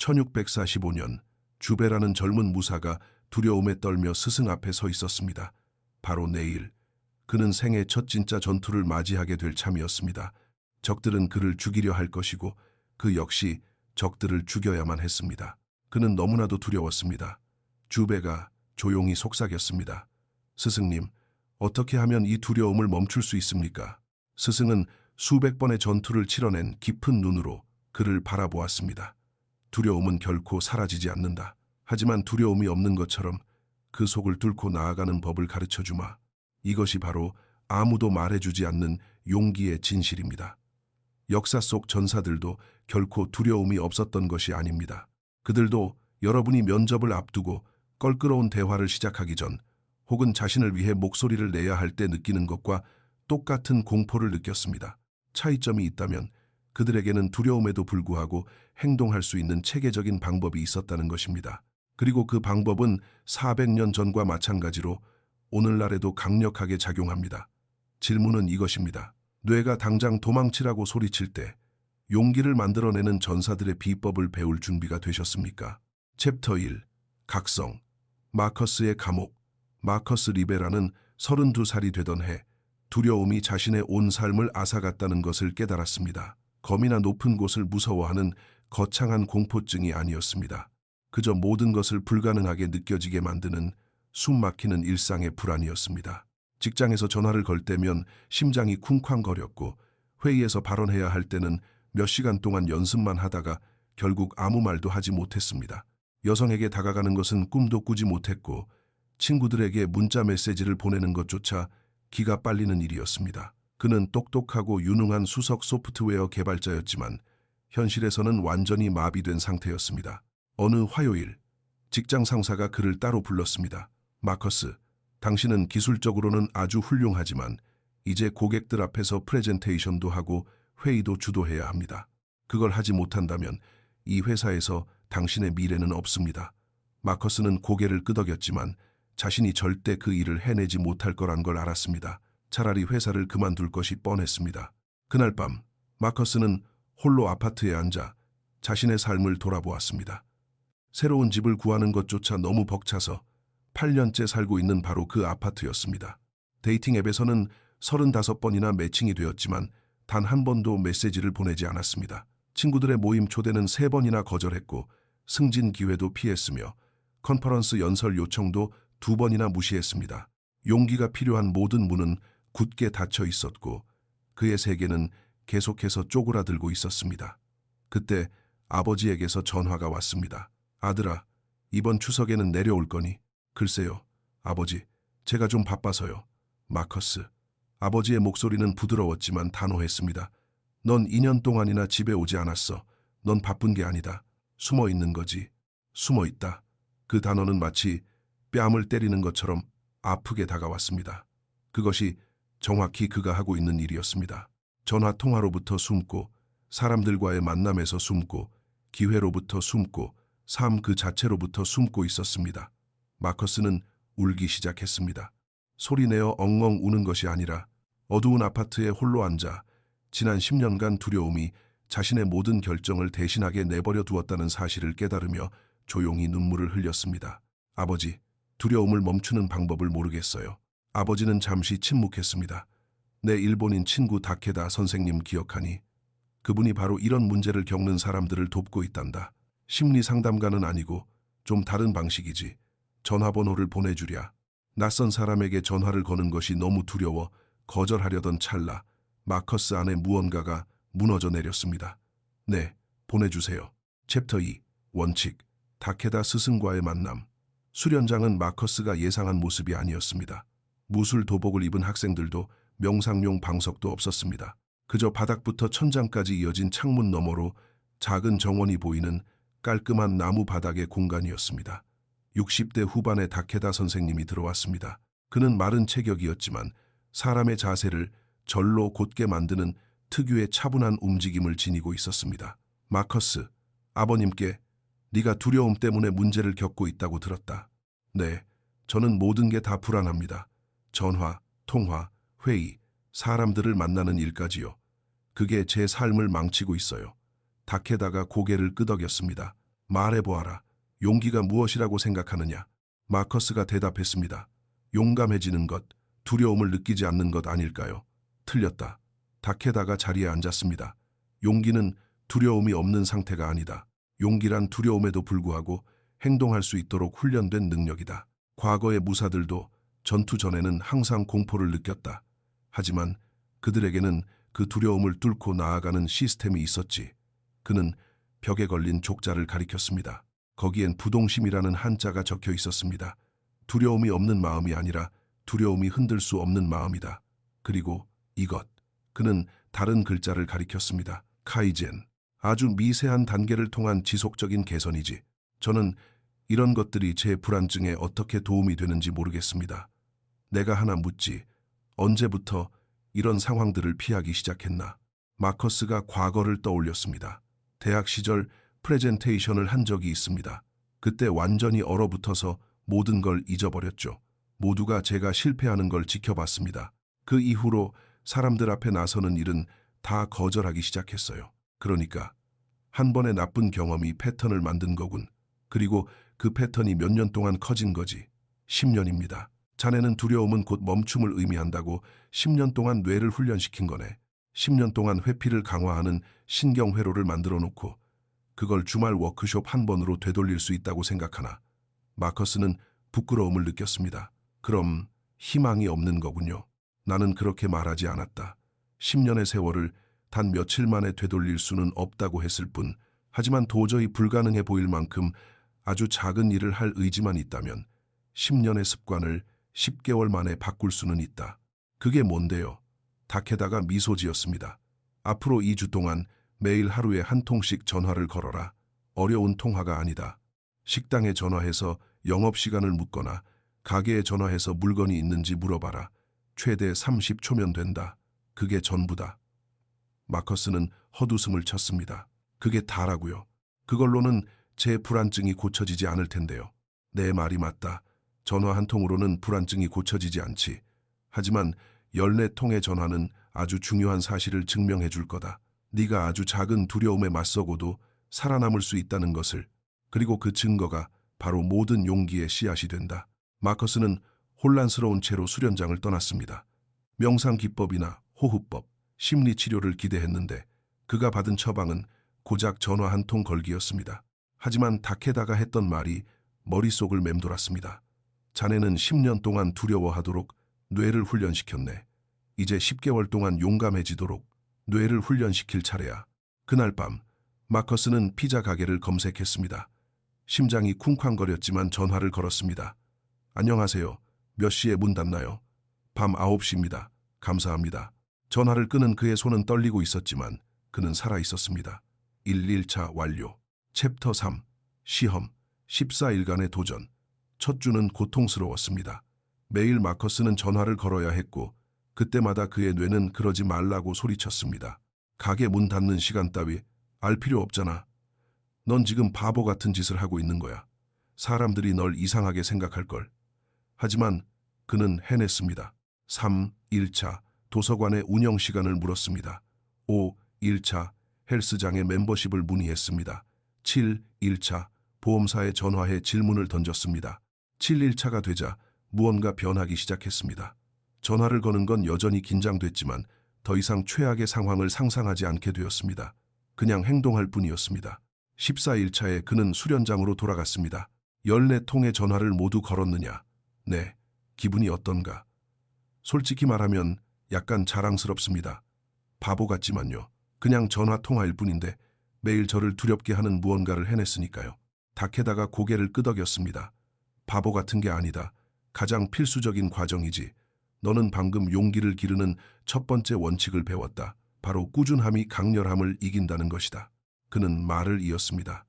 1645년 주베라는 젊은 무사가 두려움에 떨며 스승 앞에 서 있었습니다. 바로 내일 그는 생애 첫 진짜 전투를 맞이하게 될 참이었습니다. 적들은 그를 죽이려 할 것이고 그 역시 적들을 죽여야만 했습니다. 그는 너무나도 두려웠습니다. 주베가 조용히 속삭였습니다. 스승님, 어떻게 하면 이 두려움을 멈출 수 있습니까? 스승은 수백 번의 전투를 치러낸 깊은 눈으로 그를 바라보았습니다. 두려움은 결코 사라지지 않는다. 하지만 두려움이 없는 것처럼 그 속을 뚫고 나아가는 법을 가르쳐주마. 이것이 바로 아무도 말해주지 않는 용기의 진실입니다. 역사 속 전사들도 결코 두려움이 없었던 것이 아닙니다. 그들도 여러분이 면접을 앞두고 껄끄러운 대화를 시작하기 전 혹은 자신을 위해 목소리를 내야 할 때 느끼는 것과 똑같은 공포를 느꼈습니다. 차이점이 있다면 그들에게는 두려움에도 불구하고 행동할 수 있는 체계적인 방법이 있었다는 것입니다. 그리고 그 방법은 400년 전과 마찬가지로 오늘날에도 강력하게 작용합니다. 질문은 이것입니다. 뇌가 당장 도망치라고 소리칠 때 용기를 만들어내는 전사들의 비법을 배울 준비가 되셨습니까? 챕터 1. 각성. 마커스의 감옥. 마커스 리베라는 32살이 되던 해 두려움이 자신의 온 삶을 앗아갔다는 것을 깨달았습니다. 검이나 높은 곳을 무서워하는 거창한 공포증이 아니었습니다. 그저 모든 것을 불가능하게 느껴지게 만드는 숨막히는 일상의 불안이었습니다. 직장에서 전화를 걸 때면 심장이 쿵쾅거렸고 회의에서 발언해야 할 때는 몇 시간 동안 연습만 하다가 결국 아무 말도 하지 못했습니다. 여성에게 다가가는 것은 꿈도 꾸지 못했고 친구들에게 문자 메시지를 보내는 것조차 기가 빨리는 일이었습니다. 그는 똑똑하고 유능한 수석 소프트웨어 개발자였지만 현실에서는 완전히 마비된 상태였습니다. 어느 화요일, 직장 상사가 그를 따로 불렀습니다. 마커스, 당신은 기술적으로는 아주 훌륭하지만 이제 고객들 앞에서 프레젠테이션도 하고 회의도 주도해야 합니다. 그걸 하지 못한다면 이 회사에서 당신의 미래는 없습니다. 마커스는 고개를 끄덕였지만 자신이 절대 그 일을 해내지 못할 거란 걸 알았습니다. 차라리 회사를 그만둘 것이 뻔했습니다. 그날 밤 마커스는 홀로 아파트에 앉아 자신의 삶을 돌아보았습니다. 새로운 집을 구하는 것조차 너무 벅차서 8년째 살고 있는 바로 그 아파트였습니다. 데이팅 앱에서는 35번이나 매칭이 되었지만 단 한 번도 메시지를 보내지 않았습니다. 친구들의 모임 초대는 3번이나 거절했고 승진 기회도 피했으며 컨퍼런스 연설 요청도 2번이나 무시했습니다. 용기가 필요한 모든 문은 굳게 닫혀 있었고 그의 세계는 계속해서 쪼그라들고 있었습니다. 그때 아버지에게서 전화가 왔습니다. 아들아, 이번 추석에는 내려올 거니? 글쎄요, 아버지, 제가 좀 바빠서요. 마커스. 아버지의 목소리는 부드러웠지만 단호했습니다. 넌 2년 동안이나 집에 오지 않았어. 넌 바쁜 게 아니다. 숨어 있는 거지. 숨어 있다. 그 단어는 마치 뺨을 때리는 것처럼 아프게 다가왔습니다. 그것이 정확히 그가 하고 있는 일이었습니다. 전화 통화로부터 숨고, 사람들과의 만남에서 숨고, 기회로부터 숨고, 삶 그 자체로부터 숨고 있었습니다. 마커스는 울기 시작했습니다. 소리내어 엉엉 우는 것이 아니라 어두운 아파트에 홀로 앉아 지난 10년간 두려움이 자신의 모든 결정을 대신하게 내버려 두었다는 사실을 깨달으며 조용히 눈물을 흘렸습니다. 아버지, 두려움을 멈추는 방법을 모르겠어요. 아버지는 잠시 침묵했습니다. 내 일본인 친구 다케다 선생님 기억하니? 그분이 바로 이런 문제를 겪는 사람들을 돕고 있단다. 심리 상담가는 아니고 좀 다른 방식이지. 전화번호를 보내주랴. 낯선 사람에게 전화를 거는 것이 너무 두려워 거절하려던 찰나 마커스 안에 무언가가 무너져 내렸습니다. 네, 보내주세요. 챕터 2. 원칙. 다케다 스승과의 만남. 수련장은 마커스가 예상한 모습이 아니었습니다. 무술 도복을 입은 학생들도 명상용 방석도 없었습니다. 그저 바닥부터 천장까지 이어진 창문 너머로 작은 정원이 보이는 깔끔한 나무 바닥의 공간이었습니다. 60대 후반의 다케다 선생님이 들어왔습니다. 그는 마른 체격이었지만 사람의 자세를 절로 곧게 만드는 특유의 차분한 움직임을 지니고 있었습니다. 마커스, 아버님께 네가 두려움 때문에 문제를 겪고 있다고 들었다. 네, 저는 모든 게 다 불안합니다. 전화, 통화, 회의, 사람들을 만나는 일까지요. 그게 제 삶을 망치고 있어요. 다케다가 고개를 끄덕였습니다. 말해보아라. 용기가 무엇이라고 생각하느냐? 마커스가 대답했습니다. 용감해지는 것, 두려움을 느끼지 않는 것 아닐까요? 틀렸다. 다케다가 자리에 앉았습니다. 용기는 두려움이 없는 상태가 아니다. 용기란 두려움에도 불구하고 행동할 수 있도록 훈련된 능력이다. 과거의 무사들도 전투 전에는 항상 공포를 느꼈다. 하지만 그들에게는 그 두려움을 뚫고 나아가는 시스템이 있었지. 그는 벽에 걸린 족자를 가리켰습니다. 거기엔 부동심이라는 한자가 적혀 있었습니다. 두려움이 없는 마음이 아니라 두려움이 흔들 수 없는 마음이다. 그리고 이것, 그는 다른 글자를 가리켰습니다. 카이젠, 아주 미세한 단계를 통한 지속적인 개선이지. 저는 이런 것들이 제 불안증에 어떻게 도움이 되는지 모르겠습니다. 내가 하나 묻지. 언제부터 이런 상황들을 피하기 시작했나? 마커스가 과거를 떠올렸습니다. 대학 시절 프레젠테이션을 한 적이 있습니다. 그때 완전히 얼어붙어서 모든 걸 잊어버렸죠. 모두가 제가 실패하는 걸 지켜봤습니다. 그 이후로 사람들 앞에 나서는 일은 다 거절하기 시작했어요. 그러니까 한 번의 나쁜 경험이 패턴을 만든 거군. 그리고 그 패턴이 몇 년 동안 커진 거지. 10년입니다. 자네는 두려움은 곧 멈춤을 의미한다고 10년 동안 뇌를 훈련시킨 거네. 10년 동안 회피를 강화하는 신경회로를 만들어 놓고 그걸 주말 워크숍 한 번으로 되돌릴 수 있다고 생각하나? 마커스는 부끄러움을 느꼈습니다. 그럼 희망이 없는 거군요. 나는 그렇게 말하지 않았다. 10년의 세월을 단 며칠 만에 되돌릴 수는 없다고 했을 뿐, 하지만 도저히 불가능해 보일 만큼 아주 작은 일을 할 의지만 있다면 10년의 습관을 10개월 만에 바꿀 수는 있다. 그게 뭔데요? 다케다가 미소 지었습니다. 앞으로 2주 동안 매일 하루에 한 통씩 전화를 걸어라. 어려운 통화가 아니다. 식당에 전화해서 영업시간을 묻거나 가게에 전화해서 물건이 있는지 물어봐라. 최대 30초면 된다. 그게 전부다. 마커스는 헛웃음을 쳤습니다. 그게 다라고요. 그걸로는 제 불안증이 고쳐지지 않을 텐데요. 내 말이 맞다. 전화 한 통으로는 불안증이 고쳐지지 않지. 하지만 14통의 전화는 아주 중요한 사실을 증명해 줄 거다. 네가 아주 작은 두려움에 맞서고도 살아남을 수 있다는 것을, 그리고 그 증거가 바로 모든 용기의 씨앗이 된다. 마커스는 혼란스러운 채로 수련장을 떠났습니다. 명상 기법이나 호흡법, 심리치료를 기대했는데 그가 받은 처방은 고작 전화 한 통 걸기였습니다. 하지만 다케다가 했던 말이 머릿속을 맴돌았습니다. 자네는 10년 동안 두려워하도록 뇌를 훈련시켰네. 이제 10개월 동안 용감해지도록 뇌를 훈련시킬 차례야. 그날 밤 마커스는 피자 가게를 검색했습니다. 심장이 쿵쾅거렸지만 전화를 걸었습니다. 안녕하세요. 몇 시에 문 닫나요? 밤 9시입니다. 감사합니다. 전화를 끄는 그의 손은 떨리고 있었지만 그는 살아있었습니다. 1차 완료. 챕터 3. 시험. 14일간의 도전. 첫 주는 고통스러웠습니다. 매일 마커스는 전화를 걸어야 했고 그때마다 그의 뇌는 그러지 말라고 소리쳤습니다. 가게 문 닫는 시간 따위 알 필요 없잖아. 넌 지금 바보 같은 짓을 하고 있는 거야. 사람들이 널 이상하게 생각할걸. 하지만 그는 해냈습니다. 1차 도서관의 운영 시간을 물었습니다. 1차 헬스장의 멤버십을 문의했습니다. 1차 보험사에 전화해 질문을 던졌습니다. 1차가 되자 무언가 변하기 시작했습니다. 전화를 거는 건 여전히 긴장됐지만 더 이상 최악의 상황을 상상하지 않게 되었습니다. 그냥 행동할 뿐이었습니다. 14일차에 그는 수련장으로 돌아갔습니다. 14통의 전화를 모두 걸었느냐? 네. 기분이 어떤가? 솔직히 말하면 약간 자랑스럽습니다. 바보 같지만요. 그냥 전화 통화일 뿐인데 매일 저를 두렵게 하는 무언가를 해냈으니까요. 다케다가 고개를 끄덕였습니다. 바보 같은 게 아니다. 가장 필수적인 과정이지. 너는 방금 용기를 기르는 첫 번째 원칙을 배웠다. 바로 꾸준함이 강렬함을 이긴다는 것이다. 그는 말을 이었습니다.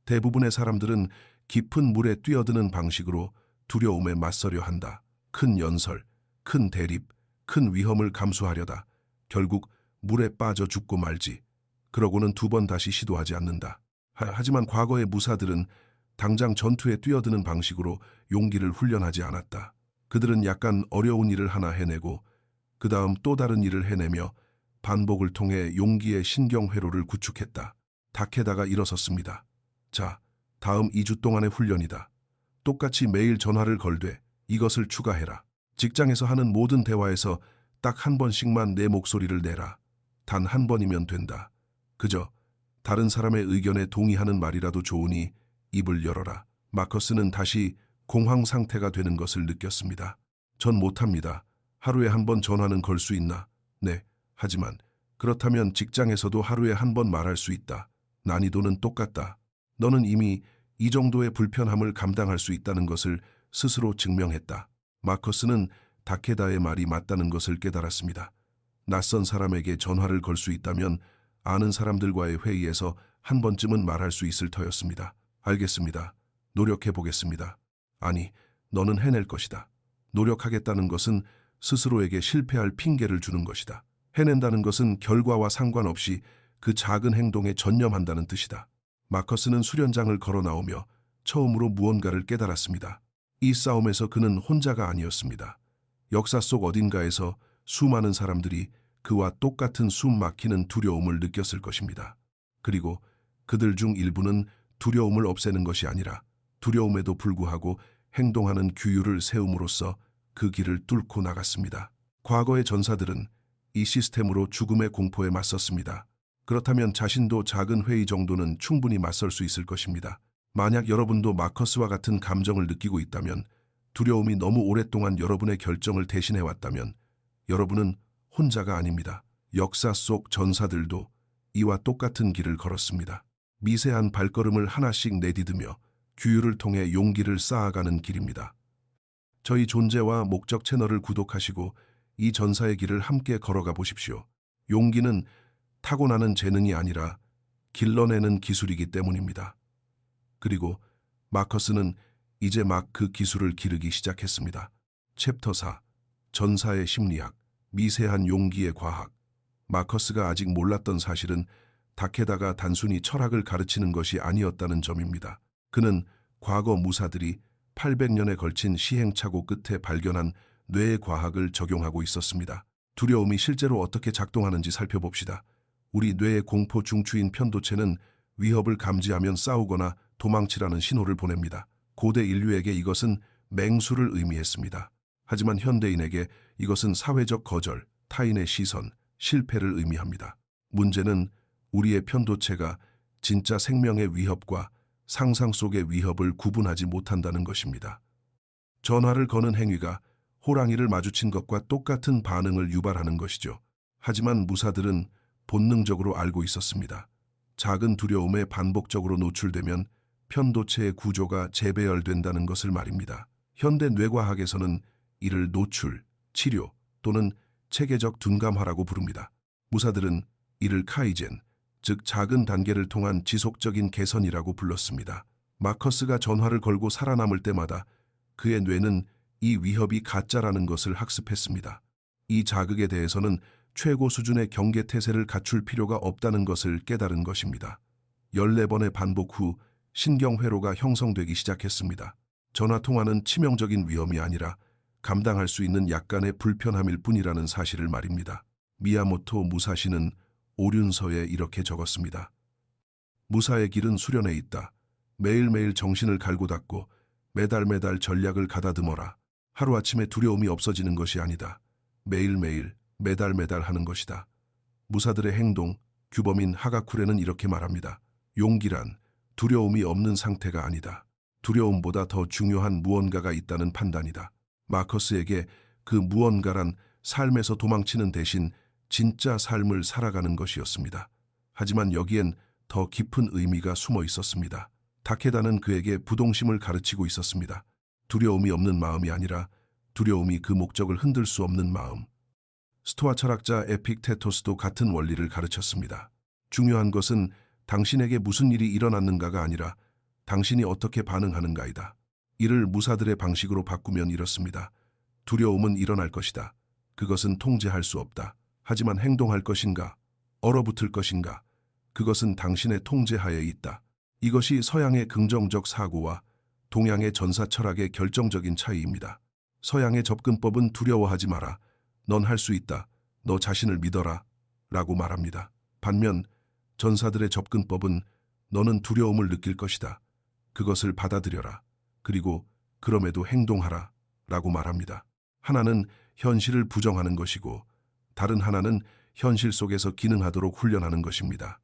대부분의 사람들은 깊은 물에 뛰어드는 방식으로 두려움에 맞서려 한다. 큰 연설, 큰 대립, 큰 위험을 감수하려다 결국 물에 빠져 죽고 말지. 그러고는 2번 다시 시도하지 않는다. 하지만 과거의 무사들은 당장 전투에 뛰어드는 방식으로 용기를 훈련하지 않았다. 그들은 약간 어려운 일을 하나 해내고 그 다음 또 다른 일을 해내며 반복을 통해 용기의 신경회로를 구축했다. 다케다가 일어섰습니다. 자, 다음 2주 동안의 훈련이다. 똑같이 매일 전화를 걸되 이것을 추가해라. 직장에서 하는 모든 대화에서 딱 한 번씩만 내 목소리를 내라. 단 한 번이면 된다. 그저 다른 사람의 의견에 동의하는 말이라도 좋으니 입을 열어라. 마커스는 다시 공황 상태가 되는 것을 느꼈습니다. 전 못합니다. 하루에 한 번 전화는 걸 수 있나? 네. 하지만 그렇다면 직장에서도 하루에 한 번 말할 수 있다. 난이도는 똑같다. 너는 이미 이 정도의 불편함을 감당할 수 있다는 것을 스스로 증명했다. 마커스는 다케다의 말이 맞다는 것을 깨달았습니다. 낯선 사람에게 전화를 걸 수 있다면 아는 사람들과의 회의에서 한 번쯤은 말할 수 있을 터였습니다. 알겠습니다. 노력해 보겠습니다. 아니, 너는 해낼 것이다. 노력하겠다는 것은 스스로에게 실패할 핑계를 주는 것이다. 해낸다는 것은 결과와 상관없이 그 작은 행동에 전념한다는 뜻이다. 마커스는 수련장을 걸어 나오며 처음으로 무언가를 깨달았습니다. 이 싸움에서 그는 혼자가 아니었습니다. 역사 속 어딘가에서 수많은 사람들이 그와 똑같은 숨 막히는 두려움을 느꼈을 것입니다. 그리고 그들 중 일부는 두려움을 없애는 것이 아니라 두려움에도 불구하고 행동하는 규율을 세움으로써 그 길을 뚫고 나갔습니다. 과거의 전사들은 이 시스템으로 죽음의 공포에 맞섰습니다. 그렇다면 자신도 작은 회의 정도는 충분히 맞설 수 있을 것입니다. 만약 여러분도 마커스와 같은 감정을 느끼고 있다면, 두려움이 너무 오랫동안 여러분의 결정을 대신해왔다면 여러분은 혼자가 아닙니다. 역사 속 전사들도 이와 똑같은 길을 걸었습니다. 미세한 발걸음을 하나씩 내디디며 규율을 통해 용기를 쌓아가는 길입니다. 저희 존재와 목적 채널을 구독하시고 이 전사의 길을 함께 걸어가 보십시오. 용기는 타고나는 재능이 아니라 길러내는 기술이기 때문입니다. 그리고 마커스는 이제 막 그 기술을 기르기 시작했습니다. 챕터 4. 전사의 심리학, 미세한 용기의 과학. 마커스가 아직 몰랐던 사실은 다케다가 단순히 철학을 가르치는 것이 아니었다는 점입니다. 그는 과거 무사들이 800년에 걸친 시행착오 끝에 발견한 뇌의 과학을 적용하고 있었습니다. 두려움이 실제로 어떻게 작동하는지 살펴봅시다. 우리 뇌의 공포 중추인 편도체는 위협을 감지하면 싸우거나 도망치라는 신호를 보냅니다. 고대 인류에게 이것은 맹수를 의미했습니다. 하지만 현대인에게 이것은 사회적 거절, 타인의 시선, 실패를 의미합니다. 문제는 우리의 편도체가 진짜 생명의 위협과 상상 속의 위협을 구분하지 못한다는 것입니다. 전화를 거는 행위가 호랑이를 마주친 것과 똑같은 반응을 유발하는 것이죠. 하지만 무사들은 본능적으로 알고 있었습니다. 작은 두려움에 반복적으로 노출되면 편도체의 구조가 재배열된다는 것을 말입니다. 현대 뇌과학에서는 이를 노출, 치료 또는 체계적 둔감화라고 부릅니다. 무사들은 이를 카이젠, 즉 작은 단계를 통한 지속적인 개선이라고 불렀습니다. 마커스가 전화를 걸고 살아남을 때마다 그의 뇌는 이 위협이 가짜라는 것을 학습했습니다. 이 자극에 대해서는 최고 수준의 경계태세를 갖출 필요가 없다는 것을 깨달은 것입니다. 14번의 반복 후 신경회로가 형성되기 시작했습니다. 전화통화는 치명적인 위험이 아니라 감당할 수 있는 약간의 불편함일 뿐이라는 사실을 말입니다. 미야모토 무사시는 오륜서에 이렇게 적었습니다. 무사의 길은 수련에 있다. 매일매일 정신을 갈고 닦고 매달 전략을 가다듬어라. 하루아침에 두려움이 없어지는 것이 아니다. 매일매일 매달 하는 것이다. 무사들의 행동, 규범인 하가쿠레는 이렇게 말합니다. 용기란 두려움이 없는 상태가 아니다. 두려움보다 더 중요한 무언가가 있다는 판단이다. 마커스에게 그 무언가란 삶에서 도망치는 대신 진짜 삶을 살아가는 것이었습니다. 하지만 여기엔 더 깊은 의미가 숨어 있었습니다. 다케다는 그에게 부동심을 가르치고 있었습니다. 두려움이 없는 마음이 아니라 두려움이 그 목적을 흔들 수 없는 마음. 스토아 철학자 에픽테토스도 같은 원리를 가르쳤습니다. 중요한 것은 당신에게 무슨 일이 일어났는가가 아니라 당신이 어떻게 반응하는가이다. 이를 무사들의 방식으로 바꾸면 이렇습니다. 두려움은 일어날 것이다. 그것은 통제할 수 없다. 하지만 행동할 것인가? 얼어붙을 것인가? 그것은 당신의 통제하에 있다. 이것이 서양의 긍정적 사고와 동양의 전사 철학의 결정적인 차이입니다. 서양의 접근법은 두려워하지 마라. 넌 할 수 있다. 너 자신을 믿어라. 라고 말합니다. 반면 전사들의 접근법은 너는 두려움을 느낄 것이다. 그것을 받아들여라. 그리고 그럼에도 행동하라. 라고 말합니다. 하나는 현실을 부정하는 것이고 다른 하나는 현실 속에서 기능하도록 훈련하는 것입니다.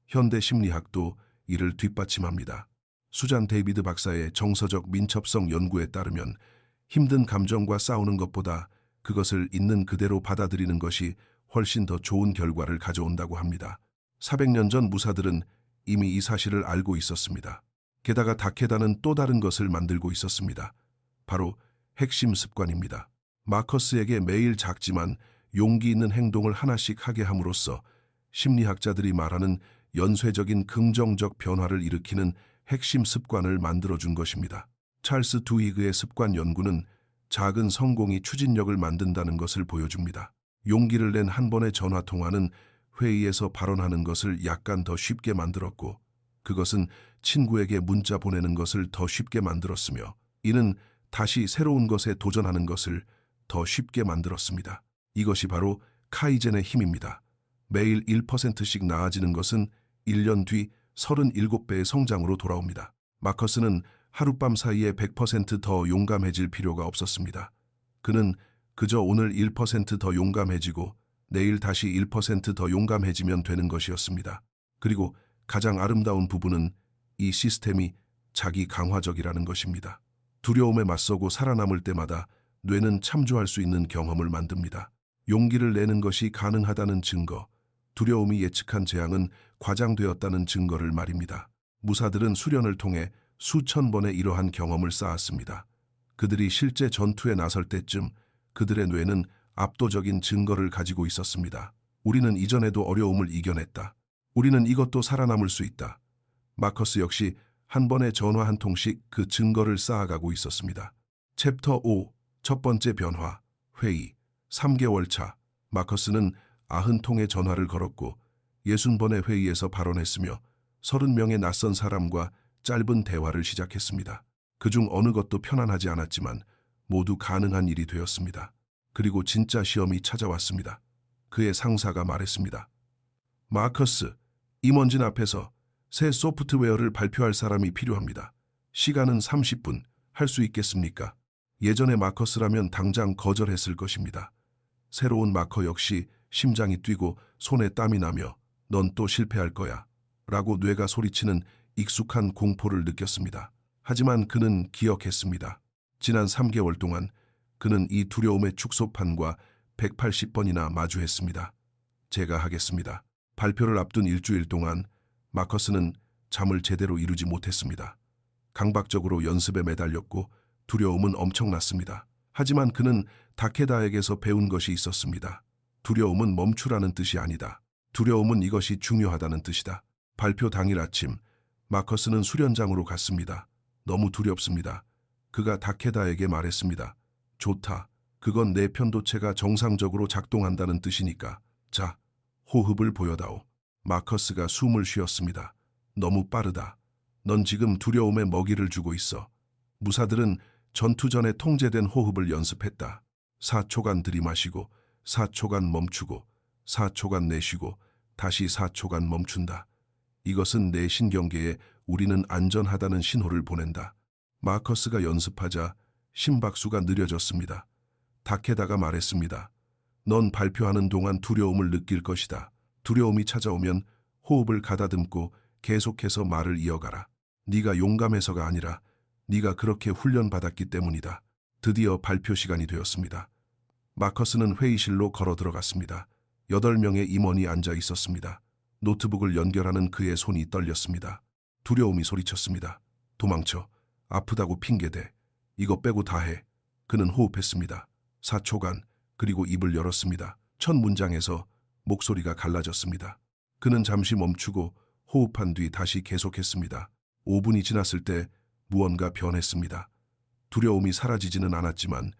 현대 심리학도 이를 뒷받침합니다. 수잔 데이비드 박사의 정서적 민첩성 연구에 따르면 힘든 감정과 싸우는 것보다 그것을 있는 그대로 받아들이는 것이 훨씬 더 좋은 결과를 가져온다고 합니다. 400년 전 무사들은 이미 이 사실을 알고 있었습니다. 게다가 다케다는 또 다른 것을 만들고 있었습니다. 바로 핵심 습관입니다. 마커스에게 매일 작지만 용기 있는 행동을 하나씩 하게 함으로써 심리학자들이 말하는 연쇄적인 긍정적 변화를 일으키는 핵심 습관을 만들어준 것입니다. 찰스 두히그의 습관 연구는 작은 성공이 추진력을 만든다는 것을 보여줍니다. 용기를 낸 한 번의 전화통화는 회의에서 발언하는 것을 약간 더 쉽게 만들었고 그것은 친구에게 문자 보내는 것을 더 쉽게 만들었으며 이는 다시 새로운 것에 도전하는 것을 더 쉽게 만들었습니다. 이것이 바로 카이젠의 힘입니다. 매일 1%씩 나아지는 것은 1년 뒤 37배의 성장으로 돌아옵니다. 마커스는 하룻밤 사이에 100%더 용감해질 필요가 없었습니다. 그는 그저 오늘 1%더 용감해지고 내일 다시 1%더 용감해지면 되는 것이었습니다. 그리고 가장 아름다운 부분은 이 시스템이 자기 강화적이라는 것입니다. 두려움에 맞서고 살아남을 때마다 뇌는 참조할 수 있는 경험을 만듭니다. 용기를 내는 것이 가능하다는 증거, 두려움이 예측한 재앙은 과장되었다는 증거를 말입니다. 무사들은 수련을 통해 수천 번의 이러한 경험을 쌓았습니다. 그들이 실제 전투에 나설 때쯤 그들의 뇌는 압도적인 증거를 가지고 있었습니다. 우리는 이전에도 어려움을 이겨냈다. 우리는 이것도 살아남을 수 있다. 마커스 역시 한 번의 전화 한 통씩 그 증거를 쌓아가고 있었습니다. 챕터 5, 첫 번째 변화, 회의, 3개월 차, 마커스는 90통의 전화를 걸었고 60번의 회의에서 발언했으며 30명의 낯선 사람과 짧은 대화를 시작했습니다. 그중 어느 것도 편안하지 않았지만 모두 가능한 일이 되었습니다. 그리고 진짜 시험이 찾아왔습니다. 그의 상사가 말했습니다. 마커스, 임원진 앞에서 새 소프트웨어를 발표할 사람이 필요합니다. 시간은 30분, 할 수 있겠습니까? 예전의 마커스라면 당장 거절했을 것입니다. 새로운 마커 역시 심장이 뛰고 손에 땀이 나며 넌 또 실패할 거야 라고 뇌가 소리치는 익숙한 공포를 느꼈습니다. 하지만 그는 기억했습니다. 지난 3개월 동안 그는 이 두려움의 축소판과 180번이나 마주했습니다. 제가 하겠습니다. 발표를 앞둔 일주일 동안 마커스는 잠을 제대로 이루지 못했습니다. 강박적으로 연습에 매달렸고 두려움은 엄청났습니다. 하지만 그는 다케다에게서 배운 것이 있었습니다. 두려움은 멈추라는 뜻이 아니다. 두려움은 이것이 중요하다는 뜻이다. 발표 당일 아침, 마커스는 수련장으로 갔습니다. 너무 두렵습니다. 그가 다케다에게 말했습니다. 좋다. 그건 내 편도체가 정상적으로 작동한다는 뜻이니까. 자, 호흡을 보여다오. 마커스가 숨을 쉬었습니다. 너무 빠르다. 넌 지금 두려움에 먹이를 주고 있어. 무사들은 전투 전에 통제된 호흡을 연습했다. 4초간 들이마시고 4초간 멈추고 4초간 내쉬고 다시 4초간 멈춘다. 이것은 내 신경계에 우리는 안전하다는 신호를 보낸다. 마커스가 연습하자 심박수가 느려졌습니다. 다케다가 말했습니다. 넌 발표하는 동안 두려움을 느낄 것이다. 두려움이 찾아오면 호흡을 가다듬고 계속해서 말을 이어가라. 네가 용감해서가 아니라 네가 그렇게 훈련받았기 때문이다. 드디어 발표 시간이 되었습니다. 마커스는 회의실로 걸어 들어갔습니다. 8명의 임원이 앉아 있었습니다. 노트북을 연결하는 그의 손이 떨렸습니다. 두려움이 소리쳤습니다. 도망쳐. 아프다고 핑계대. 이거 빼고 다 해. 그는 호흡했습니다. 4초간, 그리고 입을 열었습니다. 첫 문장에서 목소리가 갈라졌습니다. 그는 잠시 멈추고 호흡한 뒤 다시 계속했습니다. 5분이 지났을 때 무언가 변했습니다. 두려움이 사라지지는 않았지만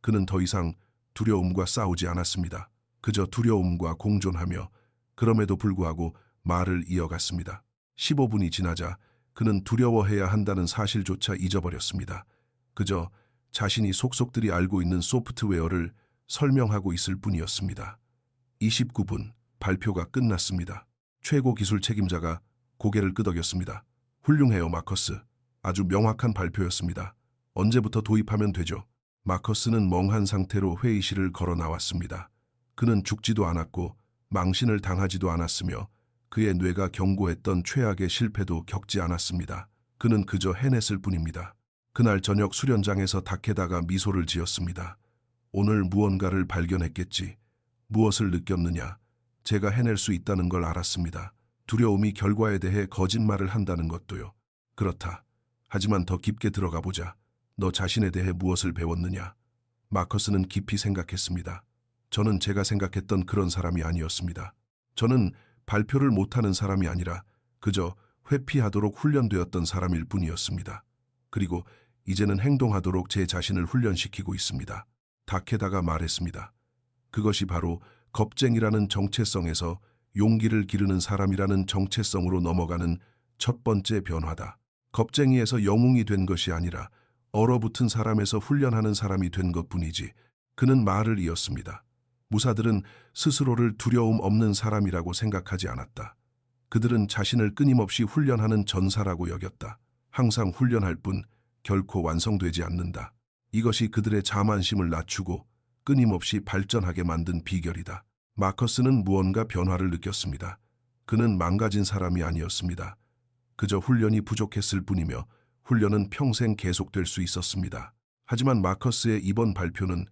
그는 더 이상 두려움과 싸우지 않았습니다. 그저 두려움과 공존하며 그럼에도 불구하고 말을 이어갔습니다. 15분이 지나자 그는 두려워해야 한다는 사실조차 잊어버렸습니다. 그저 자신이 속속들이 알고 있는 소프트웨어를 설명하고 있을 뿐이었습니다. 29분, 발표가 끝났습니다. 최고 기술 책임자가 고개를 끄덕였습니다. 훌륭해요, 마커스. 아주 명확한 발표였습니다. 언제부터 도입하면 되죠? 마커스는 멍한 상태로 회의실을 걸어 나왔습니다. 그는 죽지도 않았고 망신을 당하지도 않았으며 그의 뇌가 경고했던 최악의 실패도 겪지 않았습니다. 그는 그저 해냈을 뿐입니다. 그날 저녁 수련장에서 다케다가 미소를 지었습니다. 오늘 무언가를 발견했겠지. 무엇을 느꼈느냐? 제가 해낼 수 있다는 걸 알았습니다. 두려움이 결과에 대해 거짓말을 한다는 것도요. 그렇다. 하지만 더 깊게 들어가 보자. 너 자신에 대해 무엇을 배웠느냐? 마커스는 깊이 생각했습니다. 저는 제가 생각했던 그런 사람이 아니었습니다. 저는 발표를 못하는 사람이 아니라 그저 회피하도록 훈련되었던 사람일 뿐이었습니다. 그리고 이제는 행동하도록 제 자신을 훈련시키고 있습니다. 다케다가 말했습니다. 그것이 바로 겁쟁이라는 정체성에서 용기를 기르는 사람이라는 정체성으로 넘어가는 첫 번째 변화다. 겁쟁이에서 영웅이 된 것이 아니라 얼어붙은 사람에서 훈련하는 사람이 된 것뿐이지. 그는 말을 이었습니다. 무사들은 스스로를 두려움 없는 사람이라고 생각하지 않았다. 그들은 자신을 끊임없이 훈련하는 전사라고 여겼다. 항상 훈련할 뿐 결코 완성되지 않는다. 이것이 그들의 자만심을 낮추고 끊임없이 발전하게 만든 비결이다. 마커스는 무언가 변화를 느꼈습니다. 그는 망가진 사람이 아니었습니다. 그저 훈련이 부족했을 뿐이며 훈련은 평생 계속될 수 있었습니다. 하지만 마커스의 이번 발표는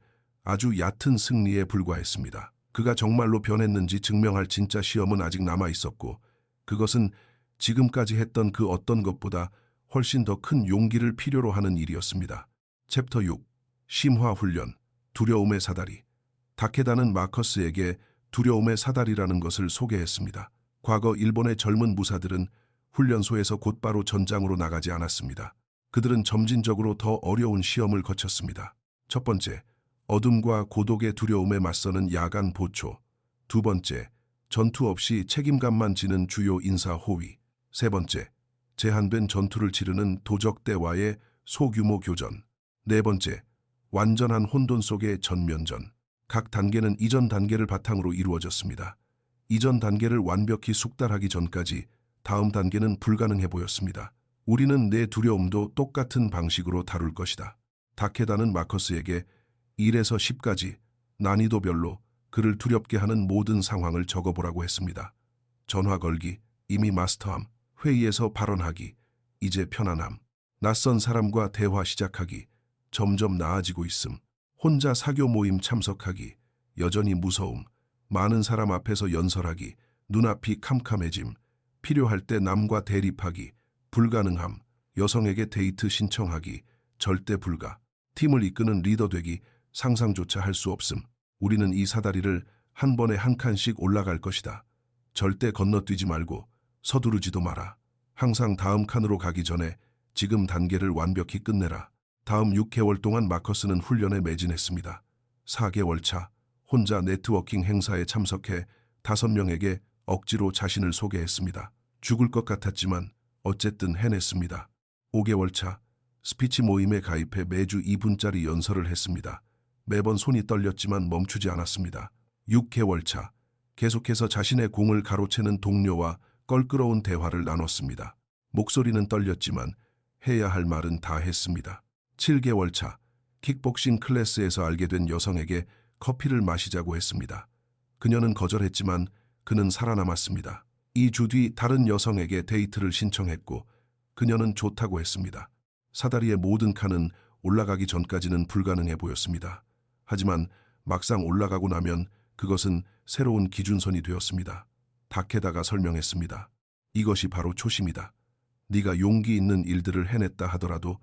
아주 얕은 승리에 불과했습니다. 그가 정말로 변했는지 증명할 진짜 시험은 아직 남아 있었고 그것은 지금까지 했던 그 어떤 것보다 훨씬 더 큰 용기를 필요로 하는 일이었습니다. 챕터 6. 심화훈련. 두려움의 사다리. 다케다는 마커스에게 두려움의 사다리라는 것을 소개했습니다. 과거 일본의 젊은 무사들은 훈련소에서 곧바로 전장으로 나가지 않았습니다. 그들은 점진적으로 더 어려운 시험을 거쳤습니다. 첫 번째, 어둠과 고독의 두려움에 맞서는 야간 보초. 두 번째, 전투 없이 책임감만 지는 주요 인사 호위. 세 번째, 제한된 전투를 치르는 도적대와의 소규모 교전. 네 번째, 완전한 혼돈 속의 전면전. 각 단계는 이전 단계를 바탕으로 이루어졌습니다. 이전 단계를 완벽히 숙달하기 전까지 다음 단계는 불가능해 보였습니다. 우리는 내 두려움도 똑같은 방식으로 다룰 것이다. 다케다는 마커스에게 1에서 10까지 난이도별로 그를 두렵게 하는 모든 상황을 적어보라고 했습니다. 전화 걸기, 이미 마스터함, 회의에서 발언하기, 이제 편안함, 낯선 사람과 대화 시작하기, 점점 나아지고 있음, 혼자 사교 모임 참석하기, 여전히 무서움, 많은 사람 앞에서 연설하기, 눈앞이 캄캄해짐, 필요할 때 남과 대립하기, 불가능함, 여성에게 데이트 신청하기, 절대 불가, 팀을 이끄는 리더 되기, 상상조차 할 수 없음. 우리는 이 사다리를 한 번에 한 칸씩 올라갈 것이다. 절대 건너뛰지 말고 서두르지도 마라. 항상 다음 칸으로 가기 전에 지금 단계를 완벽히 끝내라. 다음 6개월 동안 마커스는 훈련에 매진했습니다. 4개월 차, 혼자 네트워킹 행사에 참석해 5명에게 억지로 자신을 소개했습니다. 죽을 것 같았지만 어쨌든 해냈습니다. 5개월 차, 스피치 모임에 가입해 매주 2분짜리 연설을 했습니다. 매번 손이 떨렸지만 멈추지 않았습니다. 6개월 차, 계속해서 자신의 공을 가로채는 동료와 껄끄러운 대화를 나눴습니다. 목소리는 떨렸지만 해야 할 말은 다 했습니다. 7개월 차, 킥복싱 클래스에서 알게 된 여성에게 커피를 마시자고 했습니다. 그녀는 거절했지만 그는 살아남았습니다. 2주 뒤 다른 여성에게 데이트를 신청했고 그녀는 좋다고 했습니다. 사다리의 모든 칸은 올라가기 전까지는 불가능해 보였습니다. 하지만 막상 올라가고 나면 그것은 새로운 기준선이 되었습니다. 다케다가 설명했습니다. 이것이 바로 초심이다. 네가 용기 있는 일들을 해냈다 하더라도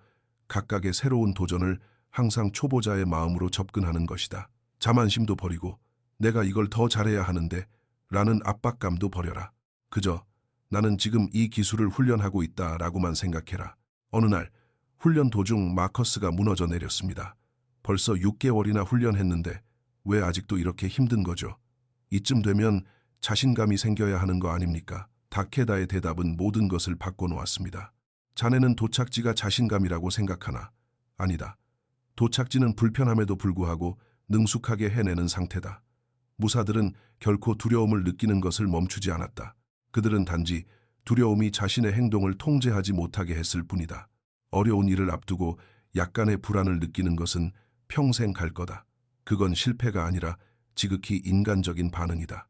각각의 새로운 도전을 항상 초보자의 마음으로 접근하는 것이다. 자만심도 버리고 내가 이걸 더 잘해야 하는데 라는 압박감도 버려라. 그저 나는 지금 이 기술을 훈련하고 있다 라고만 생각해라. 어느 날 훈련 도중 마커스가 무너져 내렸습니다. 벌써 6개월이나 훈련했는데 왜 아직도 이렇게 힘든 거죠? 이쯤 되면 자신감이 생겨야 하는 거 아닙니까? 다케다의 대답은 모든 것을 바꿔놓았습니다. 자네는 도착지가 자신감이라고 생각하나? 아니다. 도착지는 불편함에도 불구하고 능숙하게 해내는 상태다. 무사들은 결코 두려움을 느끼는 것을 멈추지 않았다. 그들은 단지 두려움이 자신의 행동을 통제하지 못하게 했을 뿐이다. 어려운 일을 앞두고 약간의 불안을 느끼는 것은 평생 갈 거다. 그건 실패가 아니라 지극히 인간적인 반응이다.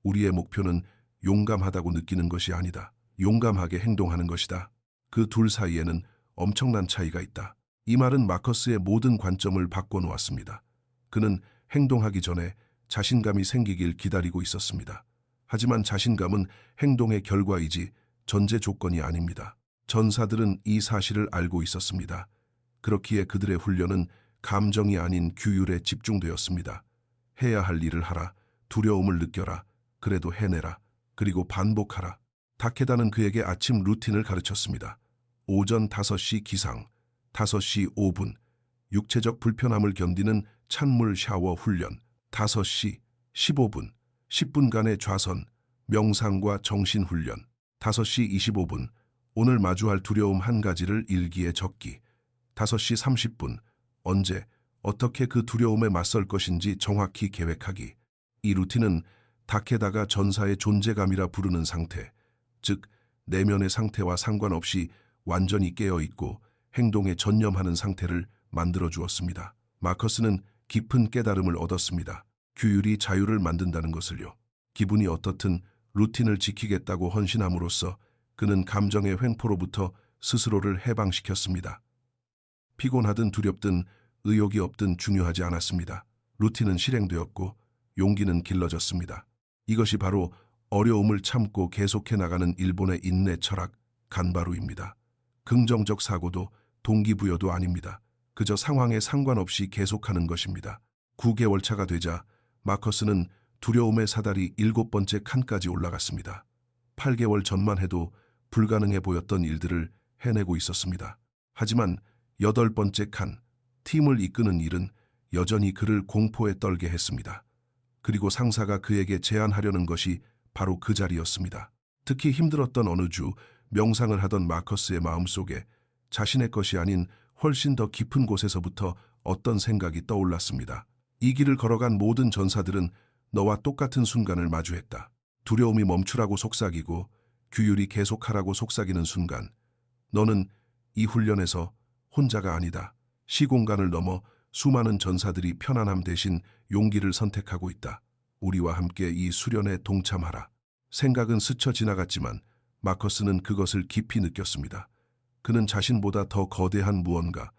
우리의 목표는 용감하다고 느끼는 것이 아니다. 용감하게 행동하는 것이다. 그 둘 사이에는 엄청난 차이가 있다. 이 말은 마커스의 모든 관점을 바꿔놓았습니다. 그는 행동하기 전에 자신감이 생기길 기다리고 있었습니다. 하지만 자신감은 행동의 결과이지 전제 조건이 아닙니다. 전사들은 이 사실을 알고 있었습니다. 그렇기에 그들의 훈련은 감정이 아닌 규율에 집중되었습니다. 해야 할 일을 하라, 두려움을 느껴라, 그래도 해내라, 그리고 반복하라. 다케다는 그에게 아침 루틴을 가르쳤습니다. 오전 5시 기상, 5시 5분, 육체적 불편함을 견디는 찬물 샤워 훈련, 5시 15분, 10분간의 좌선, 명상과 정신 훈련, 5시 25분, 오늘 마주할 두려움 한 가지를 일기에 적기, 5시 30분, 언제, 어떻게 그 두려움에 맞설 것인지 정확히 계획하기. 이 루틴은 다케다가 전사의 존재감이라 부르는 상태, 즉 내면의 상태와 상관없이 완전히 깨어있고 행동에 전념하는 상태를 만들어 주었습니다. 마커스는 깊은 깨달음을 얻었습니다. 규율이 자유를 만든다는 것을요. 기분이 어떻든 루틴을 지키겠다고 헌신함으로써 그는 감정의 횡포로부터 스스로를 해방시켰습니다. 피곤하든 두렵든 의욕이 없든 중요하지 않았습니다. 루틴은 실행되었고 용기는 길러졌습니다. 이것이 바로 어려움을 참고 계속해 나가는 일본의 인내 철학, 간바루입니다. 긍정적 사고도 동기부여도 아닙니다. 그저 상황에 상관없이 계속하는 것입니다. 9개월 차가 되자 마커스는 두려움의 사다리 7번째 칸까지 올라갔습니다. 8개월 전만 해도 불가능해 보였던 일들을 해내고 있었습니다. 하지만 8번째 칸, 팀을 이끄는 일은 여전히 그를 공포에 떨게 했습니다. 그리고 상사가 그에게 제안하려는 것이 바로 그 자리였습니다. 특히 힘들었던 어느 주 명상을 하던 마커스의 마음속에 자신의 것이 아닌 훨씬 더 깊은 곳에서부터 어떤 생각이 떠올랐습니다. 이 길을 걸어간 모든 전사들은 너와 똑같은 순간을 마주했다. 두려움이 멈추라고 속삭이고 규율이 계속하라고 속삭이는 순간, 너는 이 훈련에서 혼자가 아니다. 시공간을 넘어 수많은 전사들이 편안함 대신 용기를 선택하고 있다. 우리와 함께 이 수련에 동참하라. 생각은 스쳐 지나갔지만 마커스는 그것을 깊이 느꼈습니다. 그는 자신보다 더 거대한 무언가,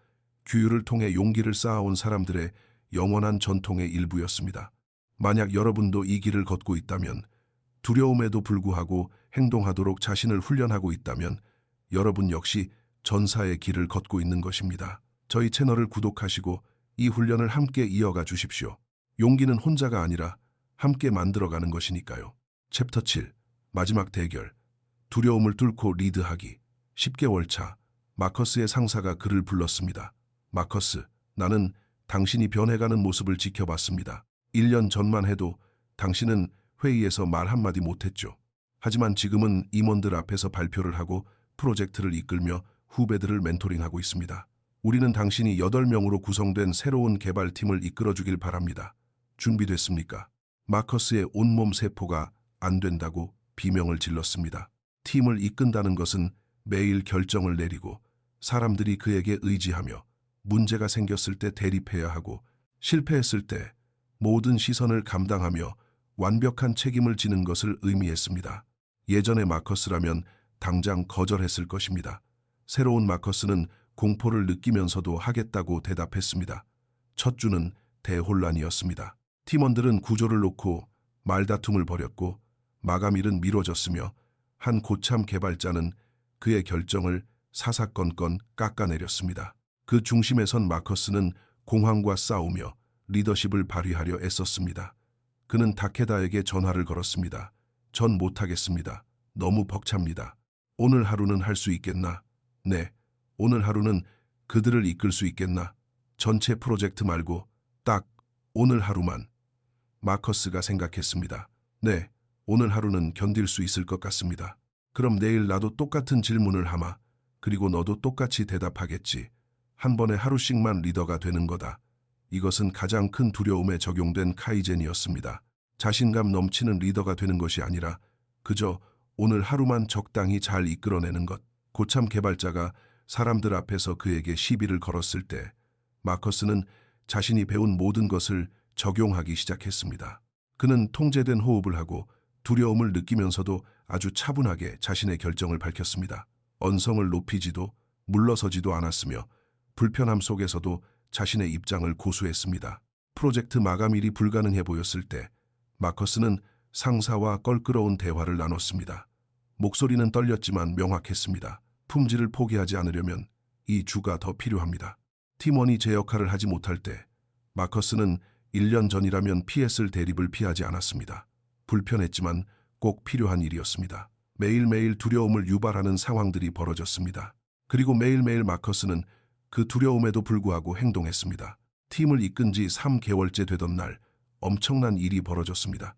규율을 통해 용기를 쌓아온 사람들의 영원한 전통의 일부였습니다. 만약 여러분도 이 길을 걷고 있다면, 두려움에도 불구하고 행동하도록 자신을 훈련하고 있다면 여러분 역시 전사의 길을 걷고 있는 것입니다. 저희 채널을 구독하시고 이 훈련을 함께 이어가 주십시오. 용기는 혼자가 아니라 함께 만들어가는 것이니까요. 챕터 7, 마지막 대결, 두려움을 뚫고 리드하기. 10개월 차, 마커스의 상사가 그를 불렀습니다. 마커스, 나는 당신이 변해가는 모습을 지켜봤습니다. 1년 전만 해도 당신은 회의에서 말 한마디 못했죠. 하지만 지금은 임원들 앞에서 발표를 하고 프로젝트를 이끌며 후배들을 멘토링하고 있습니다. 우리는 당신이 8명으로 구성된 새로운 개발팀을 이끌어주길 바랍니다. 준비됐습니까? 마커스의 온몸 세포가 안 된다고 비명을 질렀습니다. 팀을 이끈다는 것은 매일 결정을 내리고 사람들이 그에게 의지하며 문제가 생겼을 때 대립해야 하고 실패했을 때 모든 시선을 감당하며 완벽한 책임을 지는 것을 의미했습니다. 예전의 마커스라면 당장 거절했을 것입니다. 새로운 마커스는 공포를 느끼면서도 하겠다고 대답했습니다. 첫 주는 대혼란이었습니다. 팀원들은 구조를 놓고 말다툼을 벌였고 마감일은 미뤄졌으며 한 고참 개발자는 그의 결정을 사사건건 깎아내렸습니다. 그 중심에 선 마커스는 공황과 싸우며 리더십을 발휘하려 애썼습니다. 그는 다케다에게 전화를 걸었습니다. 전 못하겠습니다. 너무 벅찹니다. 오늘 하루는 할 수 있겠나? 네, 오늘 하루는 그들을 이끌 수 있겠나? 전체 프로젝트 말고 딱 오늘 하루만. 마커스가 생각했습니다. 네, 오늘 하루는 견딜 수 있을 것 같습니다. 그럼 내일 나도 똑같은 질문을 하마. 그리고 너도 똑같이 대답하겠지. 한 번에 하루씩만 리더가 되는 거다. 이것은 가장 큰 두려움에 적용된 카이젠이었습니다. 자신감 넘치는 리더가 되는 것이 아니라 그저 오늘 하루만 적당히 잘 이끌어내는 것. 고참 개발자가 사람들 앞에서 그에게 시비를 걸었을 때 마커스는 자신이 배운 모든 것을 적용하기 시작했습니다. 그는 통제된 호흡을 하고 두려움을 느끼면서도 아주 차분하게 자신의 결정을 밝혔습니다. 언성을 높이지도 물러서지도 않았으며 불편함 속에서도 자신의 입장을 고수했습니다. 프로젝트 마감일이 불가능해 보였을 때 마커스는 상사와 껄끄러운 대화를 나눴습니다. 목소리는 떨렸지만 명확했습니다. 품질을 포기하지 않으려면 이 주가 더 필요합니다. 팀원이 제 역할을 하지 못할 때 마커스는 1년 전이라면 피했을 대립을 피하지 않았습니다. 불편했지만 꼭 필요한 일이었습니다. 매일매일 두려움을 유발하는 상황들이 벌어졌습니다. 그리고 매일매일 마커스는 그 두려움에도 불구하고 행동했습니다. 팀을 이끈 지 3개월째 되던 날 엄청난 일이 벌어졌습니다.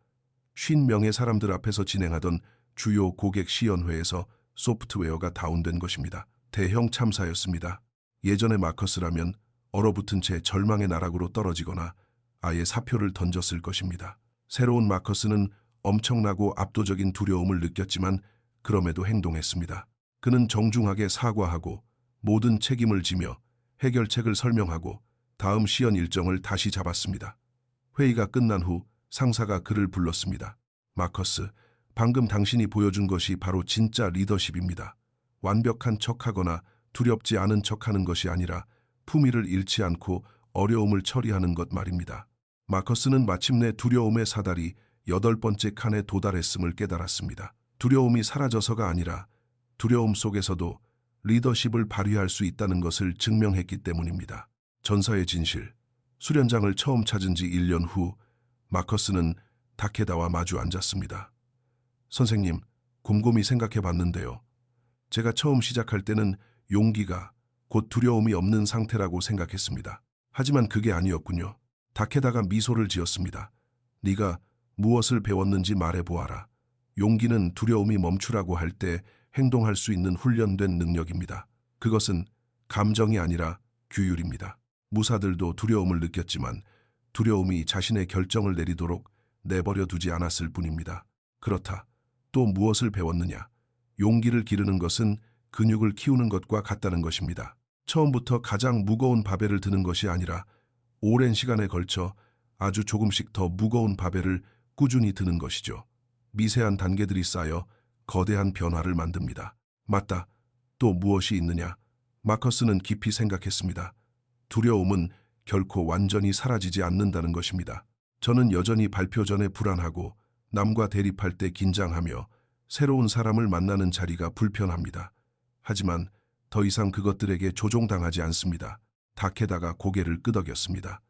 50명의 사람들 앞에서 진행하던 주요 고객 시연회에서 소프트웨어가 다운된 것입니다. 대형 참사였습니다. 예전의 마커스라면 얼어붙은 채 절망의 나락으로 떨어지거나 아예 사표를 던졌을 것입니다. 새로운 마커스는 엄청나고 압도적인 두려움을 느꼈지만 그럼에도 행동했습니다. 그는 정중하게 사과하고 모든 책임을 지며 해결책을 설명하고 다음 시연 일정을 다시 잡았습니다. 회의가 끝난 후 상사가 그를 불렀습니다. 마커스, 방금 당신이 보여준 것이 바로 진짜 리더십입니다. 완벽한 척하거나 두렵지 않은 척하는 것이 아니라 품위를 잃지 않고 어려움을 처리하는 것 말입니다. 마커스는 마침내 두려움의 사다리 8번째 칸에 도달했음을 깨달았습니다. 두려움이 사라져서가 아니라 두려움 속에서도 리더십을 발휘할 수 있다는 것을 증명했기 때문입니다. 전사의 진실. 수련장을 처음 찾은 지 1년 후 마커스는 다케다와 마주 앉았습니다. 선생님, 곰곰이 생각해 봤는데요. 제가 처음 시작할 때는 용기가 곧 두려움이 없는 상태라고 생각했습니다. 하지만 그게 아니었군요. 다케다가 미소를 지었습니다. 네가 무엇을 배웠는지 말해보아라. 용기는 두려움이 멈추라고 할 때 행동할 수 있는 훈련된 능력입니다. 그것은 감정이 아니라 규율입니다. 무사들도 두려움을 느꼈지만 두려움이 자신의 결정을 내리도록 내버려 두지 않았을 뿐입니다. 그렇다. 또 무엇을 배웠느냐? 용기를 기르는 것은 근육을 키우는 것과 같다는 것입니다. 처음부터 가장 무거운 바벨을 드는 것이 아니라 오랜 시간에 걸쳐 아주 조금씩 더 무거운 바벨을 꾸준히 드는 것이죠. 미세한 단계들이 쌓여 거대한 변화를 만듭니다. 맞다. 또 무엇이 있느냐? 마커스는 깊이 생각했습니다. 두려움은 결코 완전히 사라지지 않는다는 것입니다. 저는 여전히 발표 전에 불안하고 남과 대립할 때 긴장하며 새로운 사람을 만나는 자리가 불편합니다. 하지만 더 이상 그것들에게 조종당하지 않습니다. 다케다가 고개를 끄덕였습니다.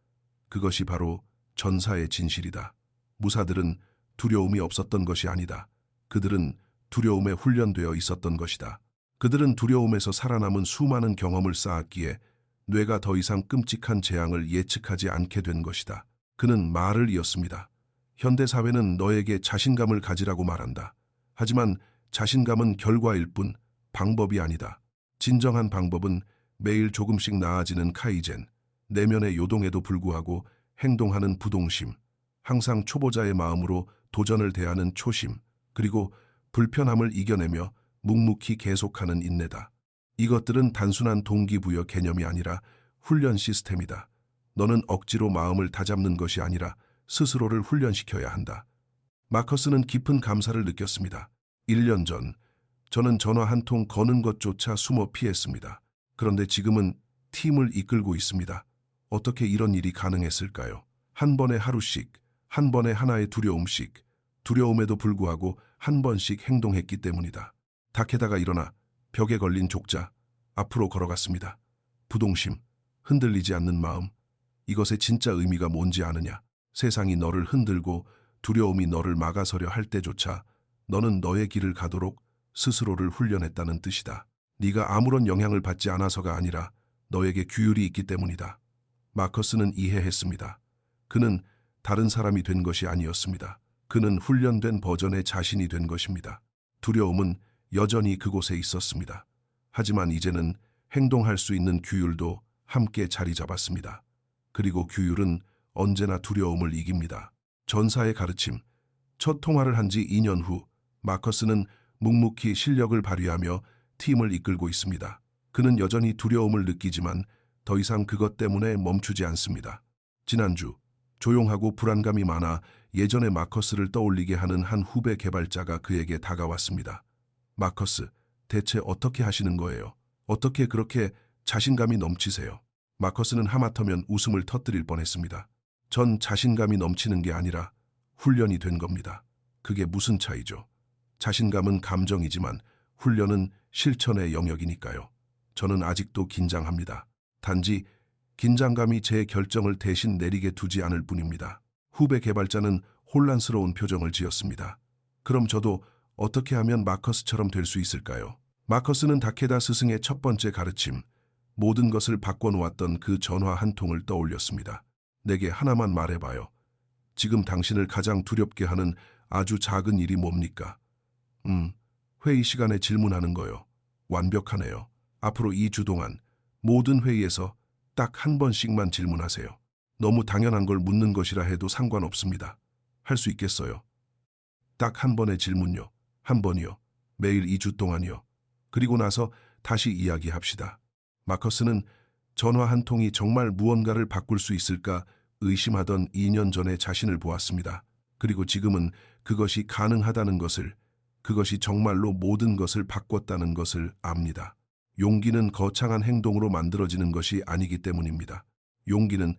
그것이 바로 전사의 진실이다. 무사들은 두려움이 없었던 것이 아니다. 그들은 두려움에 훈련되어 있었던 것이다. 그들은 두려움에서 살아남은 수많은 경험을 쌓았기에 뇌가 더 이상 끔찍한 재앙을 예측하지 않게 된 것이다. 그는 말을 이었습니다. 현대사회는 너에게 자신감을 가지라고 말한다. 하지만 자신감은 결과일 뿐 방법이 아니다. 진정한 방법은 매일 조금씩 나아지는 카이젠, 내면의 요동에도 불구하고 행동하는 부동심, 항상 초보자의 마음으로 도전을 대하는 초심, 그리고 불편함을 이겨내며 묵묵히 계속하는 인내다. 이것들은 단순한 동기부여 개념이 아니라 훈련 시스템이다. 너는 억지로 마음을 다잡는 것이 아니라 스스로를 훈련시켜야 한다. 마커스는 깊은 감사를 느꼈습니다. 1년 전, 저는 전화 한 통 거는 것조차 숨어 피했습니다. 그런데 지금은 팀을 이끌고 있습니다. 어떻게 이런 일이 가능했을까요? 한 번에 하루씩, 한 번에 하나의 두려움씩, 두려움에도 불구하고 한 번씩 행동했기 때문이다. 다케다가 일어나 벽에 걸린 족자, 앞으로 걸어갔습니다. 부동심, 흔들리지 않는 마음, 이것의 진짜 의미가 뭔지 아느냐? 세상이 너를 흔들고 두려움이 너를 막아서려 할 때조차 너는 너의 길을 가도록 스스로를 훈련했다는 뜻이다. 네가 아무런 영향을 받지 않아서가 아니라 너에게 규율이 있기 때문이다. 마커스는 이해했습니다. 그는 다른 사람이 된 것이 아니었습니다. 그는 훈련된 버전의 자신이 된 것입니다. 두려움은 여전히 그곳에 있었습니다. 하지만 이제는 행동할 수 있는 규율도 함께 자리 잡았습니다. 그리고 규율은 언제나 두려움을 이깁니다. 전사의 가르침. 첫 통화를 한 지 2년 후 마커스는 묵묵히 실력을 발휘하며 팀을 이끌고 있습니다. 그는 여전히 두려움을 느끼지만 더 이상 그것 때문에 멈추지 않습니다. 지난주 조용하고 불안감이 많아 예전의 마커스를 떠올리게 하는 한 후배 개발자가 그에게 다가왔습니다. 마커스, 대체 어떻게 하시는 거예요? 어떻게 그렇게 자신감이 넘치세요? 마커스는 하마터면 웃음을 터뜨릴 뻔했습니다. 전 자신감이 넘치는 게 아니라 훈련이 된 겁니다. 그게 무슨 차이죠? 자신감은 감정이지만 훈련은 실천의 영역이니까요. 저는 아직도 긴장합니다. 단지 긴장감이 제 결정을 대신 내리게 두지 않을 뿐입니다. 후배 개발자는 혼란스러운 표정을 지었습니다. 그럼 저도 어떻게 하면 마커스처럼 될 수 있을까요? 마커스는 다케다 스승의 첫 번째 가르침, 모든 것을 바꿔놓았던 그 전화 한 통을 떠올렸습니다. 내게 하나만 말해봐요. 지금 당신을 가장 두렵게 하는 아주 작은 일이 뭡니까? 회의 시간에 질문하는 거요. 완벽하네요. 앞으로 2주 동안 모든 회의에서 딱 한 번씩만 질문하세요. 너무 당연한 걸 묻는 것이라 해도 상관없습니다. 할 수 있겠어요? 딱 한 번의 질문요. 한 번이요. 매일 2주 동안이요. 그리고 나서 다시 이야기합시다. 마커스는 전화 한 통이 정말 무언가를 바꿀 수 있을까 의심하던 2년 전의 자신을 보았습니다. 그리고 지금은 그것이 가능하다는 것을, 그것이 정말로 모든 것을 바꿨다는 것을 압니다. 용기는 거창한 행동으로 만들어지는 것이 아니기 때문입니다. 용기는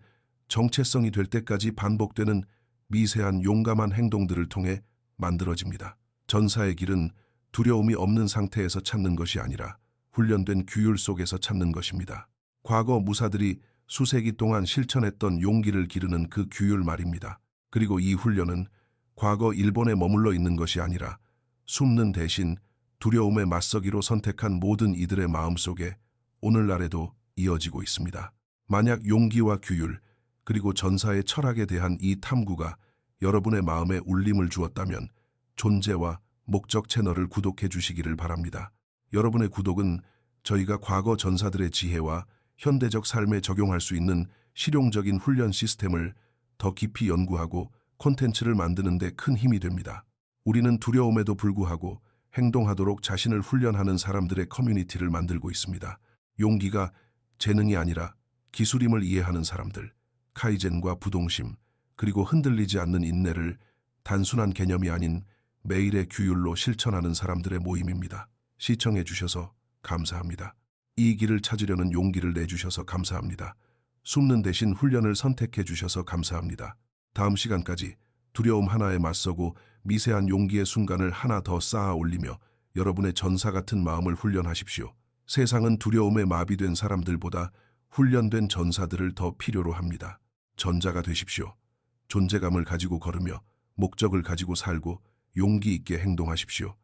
정체성이 될 때까지 반복되는 미세한 용감한 행동들을 통해 만들어집니다. 전사의 길은 두려움이 없는 상태에서 찾는 것이 아니라 훈련된 규율 속에서 찾는 것입니다. 과거 무사들이 수세기 동안 실천했던 용기를 기르는 그 규율 말입니다. 그리고 이 훈련은 과거 일본에 머물러 있는 것이 아니라 숨는 대신 두려움에 맞서기로 선택한 모든 이들의 마음속에 오늘날에도 이어지고 있습니다. 만약 용기와 규율, 그리고 전사의 철학에 대한 이 탐구가 여러분의 마음에 울림을 주었다면 존재와 목적 채널을 구독해 주시기를 바랍니다. 여러분의 구독은 저희가 과거 전사들의 지혜와 현대적 삶에 적용할 수 있는 실용적인 훈련 시스템을 더 깊이 연구하고 콘텐츠를 만드는 데 큰 힘이 됩니다. 우리는 두려움에도 불구하고 행동하도록 자신을 훈련하는 사람들의 커뮤니티를 만들고 있습니다. 용기가 재능이 아니라 기술임을 이해하는 사람들, 카이젠과 부동심, 그리고 흔들리지 않는 인내를 단순한 개념이 아닌 매일의 규율로 실천하는 사람들의 모임입니다. 시청해 주셔서 감사합니다. 이 길을 찾으려는 용기를 내주셔서 감사합니다. 숨는 대신 훈련을 선택해 주셔서 감사합니다. 다음 시간까지 두려움 하나에 맞서고 미세한 용기의 순간을 하나 더 쌓아 올리며 여러분의 전사 같은 마음을 훈련하십시오. 세상은 두려움에 마비된 사람들보다 훈련된 전사들을 더 필요로 합니다. 전자가 되십시오. 존재감을 가지고 걸으며 목적을 가지고 살고 용기 있게 행동하십시오.